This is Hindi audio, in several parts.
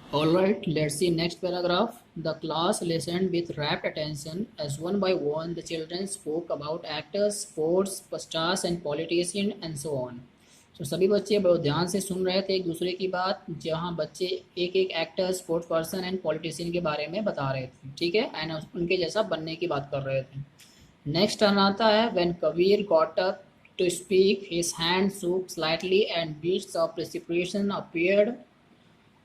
All right, let's see next paragraph. The class listened with rapt attention as one by one the children spoke about actors, sports, stars and politicians and so on. तो सभी बच्चे बहुत ध्यान से सुन रहे थे एक दूसरे की बात, जहाँ बच्चे एक एक actor, sports person and politician के बारे में बता रहे थे, ठीक है, एंड उनके जैसा बनने की बात कर रहे थे। नेक्स्ट टर्न आता है when Kabir got up to speak his hand shook slightly and beads of precipitation appeared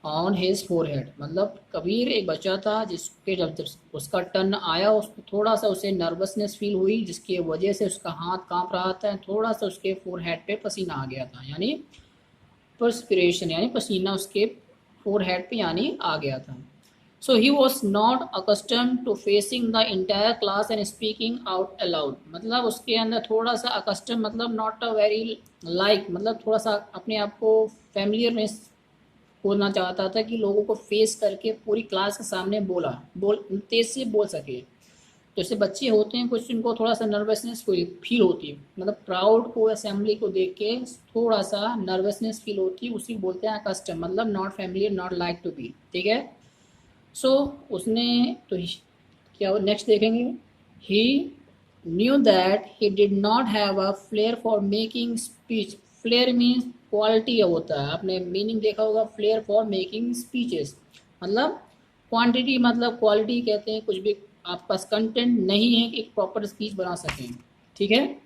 on his forehead. मतलब कबीर एक बच्चा था जिसके जब उसका टर्न आया उसको थोड़ा सा उसे नर्वसनेस फील हुई, जिसकी वजह से उसका हाथ कांप रहा था, थोड़ा सा उसके फोरहेड पे पसीना आ गया था, यानी परस्पिरेशन यानी पसीना उसके फोरहेड पे यानी आ गया था। So he was not accustomed to facing the entire class and speaking out aloud. मतलब उसके अंदर थोड़ा सा अकस्टम मतलब नॉट अ वेरी लाइक, मतलब थोड़ा सा अपने आप को फैमिलियर बोलना चाहता था कि लोगों को फेस करके पूरी क्लास के सामने बोल तेज से बोल सके। जैसे बच्चे होते हैं कुछ, उनको थोड़ा सा नर्वसनेस फील होती है, मतलब क्राउड को असेंबली को देख के थोड़ा सा नर्वसनेस फील होती है, उसी को बोलते हैं कस्टम, मतलब not familiar, not like to be, ठीक है। सो उसने तो क्या नेक्स्ट देखेंगे, he knew that he did not have a flair for making speech. Flair means quality होता है, आपने मीनिंग देखा होगा, फ्लेयर फॉर मेकिंग स्पीचेस मतलब क्वांटिटी, मतलब क्वालिटी कहते हैं कुछ भी आपके पास कंटेंट नहीं है कि एक प्रॉपर स्पीच बना सकें, ठीक है।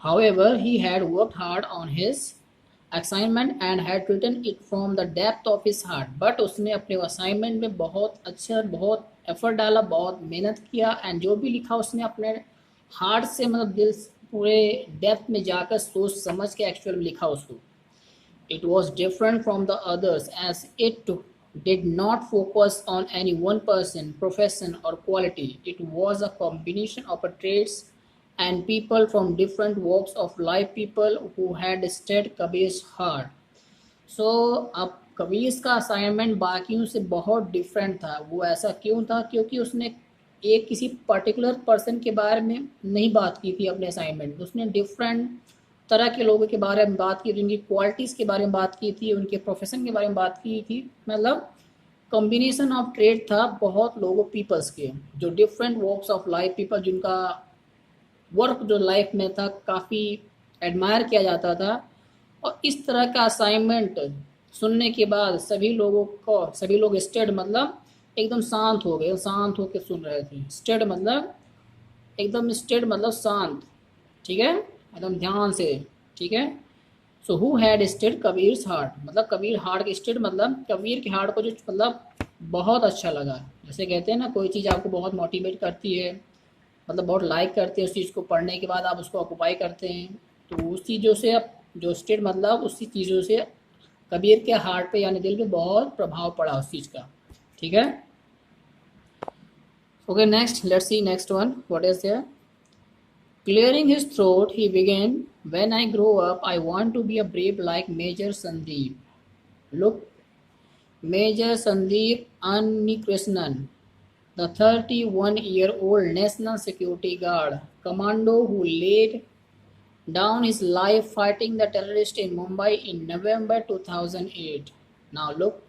However, he had worked hard on his assignment and had written it from the depth of his heart. But उसने अपने असाइनमेंट में बहुत अच्छा, बहुत एफर्ट डाला, बहुत मेहनत किया, एंड जो भी लिखा उसने अपने हार्ट से, मतलब दिल पूरे डेप्थ में जाकर सोच समझ के एक्चुअल में लिखा उसको। It was different from the others as it did not focus on any one person, profession, or quality. It was a combination of traits and people from different walks of life, people who had studied Kabir's heart. सो अब कबीर का असाइनमेंट बाकियों से बहुत डिफरेंट था। वो ऐसा क्यों था? क्योंकि उसने एक किसी पर्टिकुलर पर्सन के बारे में नहीं बात की थी अपने असाइनमेंट में, उसने डिफरेंट तरह के लोगों के बारे में बात की थी, उनकी क्वालिटीज़ के बारे में बात की थी, उनके प्रोफेशन के बारे में बात की थी। मतलब कॉम्बिनेशन ऑफ ट्रेड था बहुत लोगों, पीपल्स के, जो different walks of life, people जिनका वर्क जो लाइफ में था काफ़ी एडमायर किया जाता था। और इस तरह का असाइनमेंट सुनने के बाद सभी लोग स्टेड मतलब एकदम शांत हो गए, शांत होकर सुन रहे थे। स्टेड मतलब एकदम, स्टेड मतलब शांत, ठीक है, एकदम ध्यान से, ठीक है। So who had state Kabir heart, मतलब कबीर हार्ट के स्टेड मतलब कबीर के हार्ट को जो मतलब बहुत अच्छा लगा। जैसे कहते हैं ना, कोई चीज़ आपको बहुत मोटिवेट करती है, मतलब बहुत लाइक करते हैं उस चीज़ को, पढ़ने के बाद आप उसको ऑक्यूपाई करते हैं, तो उस चीज़ों से आप जो स्टेट मतलब उसी चीज़ों से कबीर के हार्ट पे यानी दिल पे बहुत प्रभाव पड़ा उस चीज़ का, ठीक है। Okay next, let's see next one what is there. Clearing his throat he began, when I grow up I want to be a brave like major Sandeep. Look, major Sandeep Unnikrishnan, the 31-year-old National Security Guard commando who laid down his life fighting the terrorists in Mumbai in November 2008. Now look,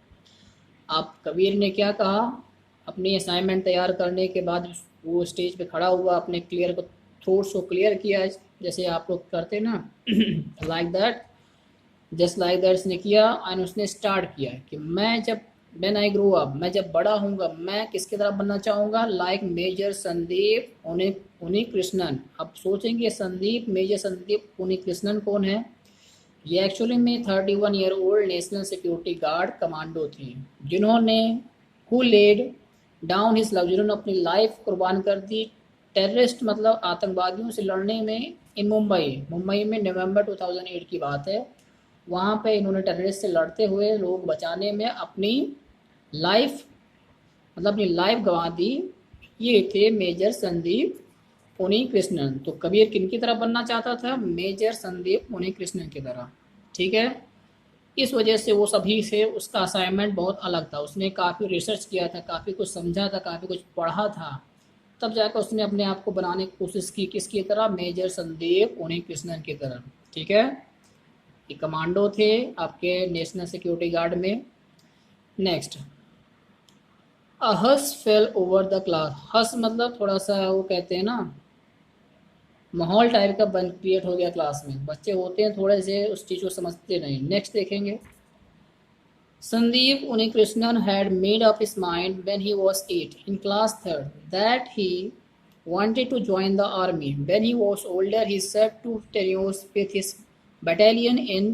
आप कबीर ने क्या कहा अपनी असाइनमेंट तैयार करने के बाद? वो स्टेज पे खड़ा हुआ, अपने क्लियर को, थॉट्स को क्लियर किया, जैसे आप लोग करते ना like that, just like that उसने किया, एंड उसने स्टार्ट किया कि मैं जब व्हेन आई ग्रो अप, मैं जब बड़ा होऊंगा मैं किसकी तरह बनना चाहूँगा, लाइक मेजर संदीप उन्हीं कृष्णन। अब सोचेंगे संदीप, मेजर संदीप उन्हीं कृष्णन कौन है? ये एक्चुअली में 31-year-old national security guard commando थी, जिन्होंने who laid down his love, जिन्होंने अपनी लाइफ कुर्बान कर दी टेररिस्ट मतलब आतंकवादियों से लड़ने में, इन मुंबई में नवंबर 2008 की बात है। वहाँ पे इन्होंने टेररिस्ट से लड़ते हुए लोग बचाने में अपनी लाइफ, मतलब अपनी लाइफ गंवा दी। ये थे मेजर संदीप पुनी कृष्णन। तो कबीर किनकी तरह बनना चाहता था? मेजर संदीप पुनी कृष्णन की तरह, ठीक है। इस वजह से वो सभी से उसका असाइनमेंट बहुत अलग था, उसने काफ़ी रिसर्च किया था, काफ़ी कुछ समझा था, काफ़ी कुछ पढ़ा था, तब जाकर उसने अपने आप को बनाने की कोशिश की, किसकी तरह? मेजर संदीप पुनी कृष्णन की तरह, ठीक है। ये कमांडो थे आपके नेशनल सिक्योरिटी गार्ड में। Next, a hush fell over the class. Hush मतलब थोड़ा सा वो कहते हैं ना, माहौल टाइप का बन क्रिएट हो गया क्लास में, बच्चे होते हैं थोड़े से उस चीज़ को समझते नहीं। नेक्स्ट देखेंगे, Sandeep Unikrishnan had made up his mind when he was 8 in class 3rd that he wanted to join the army. When he was older, he set to terrorize with his battalion in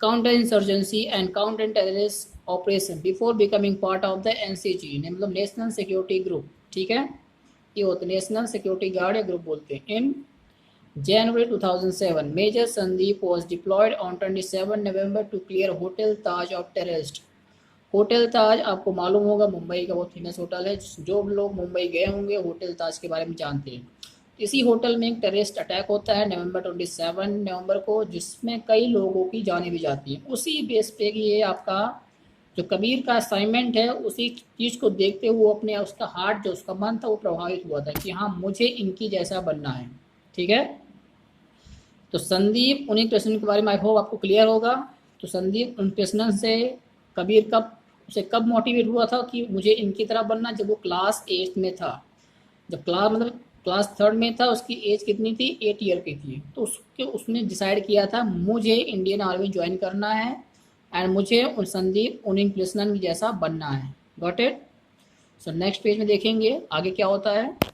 counterinsurgency and counter-terrorist operation before becoming part of the NCG, मतलब नेशनल सिक्योरिटी ग्रुप। ठीक है, ये होते नेशनल सिक्योरिटी गार्ड या ग्रुप बोलते हैं। इन January 2007, Major Sandeep was deployed on 27 November to clear Hotel Taj of terrorists. Hotel Taj आपको मालूम होगा मुंबई का बहुत फेमस होटल है, जो लोग मुंबई गए होंगे होटल ताज के बारे में जानते हैं। इसी होटल में एक टेररिस्ट अटैक होता है नवंबर 27 नवंबर को, जिसमें कई लोगों की जानें भी जाती हैं। उसी बेस पे कि ये आपका जो कबीर का असाइनमेंट है, उसी चीज़ को देखते हुए अपने उसका हार्ट जो उसका मन था वो प्रभावित हुआ था कि हाँ मुझे इनकी जैसा बनना है। ठीक है, तो संदीप उन्नीकृष्णन के बारे में आई होप आपको क्लियर होगा। तो संदीप उन्नीकृष्णन से कबीर कब मोटिवेट हुआ था कि मुझे इनकी तरह बनना, जब वो क्लास 8 में था। जब क्लास 3rd में था, उसकी एज कितनी थी, 8 ईयर की थी। तो उसने डिसाइड किया था मुझे इंडियन आर्मी ज्वाइन करना है एंड मुझे संदीप उन्नीकृष्णन जैसा बनना है। Got it. So next page में देखेंगे आगे क्या होता है।